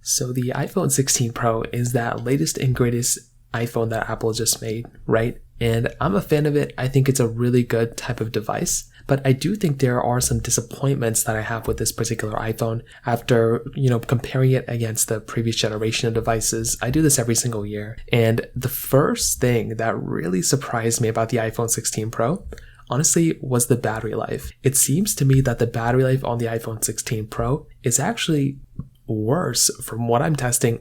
So the iPhone 16 Pro is that latest and greatest iPhone that Apple just made, right? And I'm a fan of it. I think it's a really good type of device. But I do think there are some disappointments that I have with this particular iPhone after, comparing it against the previous generation of devices. I do this every single year. And the first thing that really surprised me about the iPhone 16 Pro, honestly, was the battery life. It seems to me that the battery life on the iPhone 16 Pro is actually worse from what I'm testing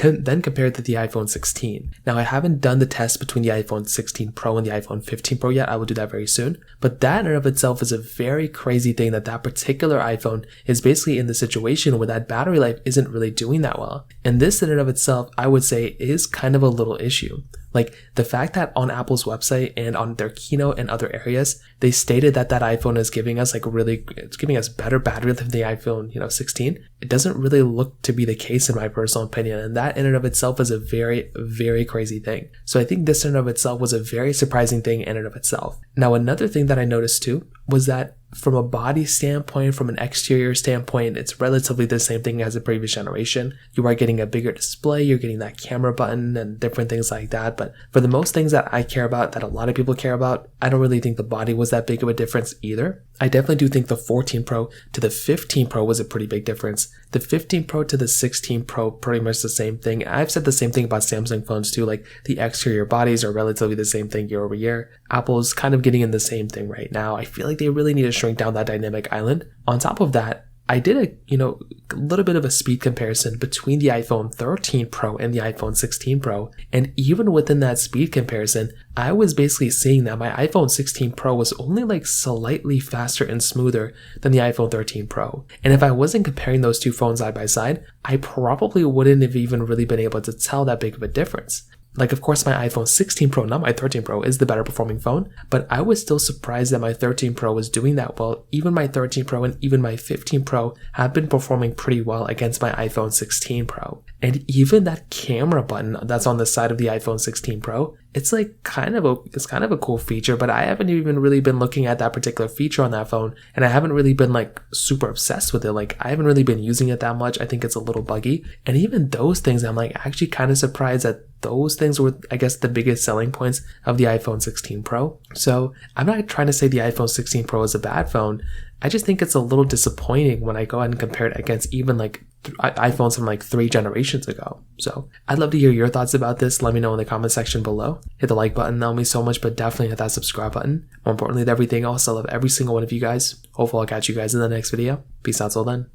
than compared to the iPhone 16. Now, I haven't done the test between the iPhone 16 Pro and the iPhone 15 Pro yet. I will do that very soon. But that in and of itself is a very crazy thing that particular iPhone is basically in the situation where that battery life isn't really doing that well. And this in and of itself, I would say, is kind of a little issue. Like the fact that on Apple's website and on their keynote and other areas, they stated that iPhone is giving us it's giving us better battery life than the iPhone, 16. It doesn't really look to be the case in my personal opinion. And that in and of itself is a very, very crazy thing. So I think this in and of itself was a very surprising thing in and of itself. Now, another thing that I noticed too was that from a body standpoint, from an exterior standpoint, it's relatively the same thing as the previous generation. You are getting a bigger display, you're getting that camera button and different things like that. But for the most things that I care about, that a lot of people care about, I don't really think the body was that big of a difference either. I definitely do think the 14 Pro to the 15 Pro was a pretty big difference. The 15 Pro to the 16 Pro, pretty much the same thing. I've said the same thing about Samsung phones too, like the exterior bodies are relatively the same thing year over year. Apple's kind of getting in the same thing right now. I feel like they really need to shrink down that dynamic island. On top of that, I did a little bit of a speed comparison between the iPhone 13 Pro and the iPhone 16 Pro. And even within that speed comparison, I was basically seeing that my iPhone 16 Pro was only like slightly faster and smoother than the iPhone 13 Pro. And if I wasn't comparing those two phones side by side, I probably wouldn't have even really been able to tell that big of a difference. Like, of course, my iPhone 16 Pro, not my 13 Pro, is the better performing phone, but I was still surprised that my 13 Pro was doing that well. Even my 13 Pro and even my 15 Pro have been performing pretty well against my iPhone 16 Pro. And even that camera button that's on the side of the iPhone 16 Pro, it's kind of a cool feature, but I haven't even really been looking at that particular feature on that phone, and I haven't really been super obsessed with it. I haven't really been using it that much. I think it's a little buggy. And even those things, I'm actually kind of surprised that those things were, I guess, the biggest selling points of the iPhone 16 Pro. So I'm not trying to say the iPhone 16 Pro is a bad phone. I just think it's a little disappointing when I go ahead and compare it against even iPhones from 3 generations ago. So I'd love to hear your thoughts about this. Let me know in the comment section below. Hit the like button, that would mean so much, but definitely hit that subscribe button. More importantly than everything else, I love every single one of you guys. Hopefully I'll catch you guys in the next video. Peace out till then.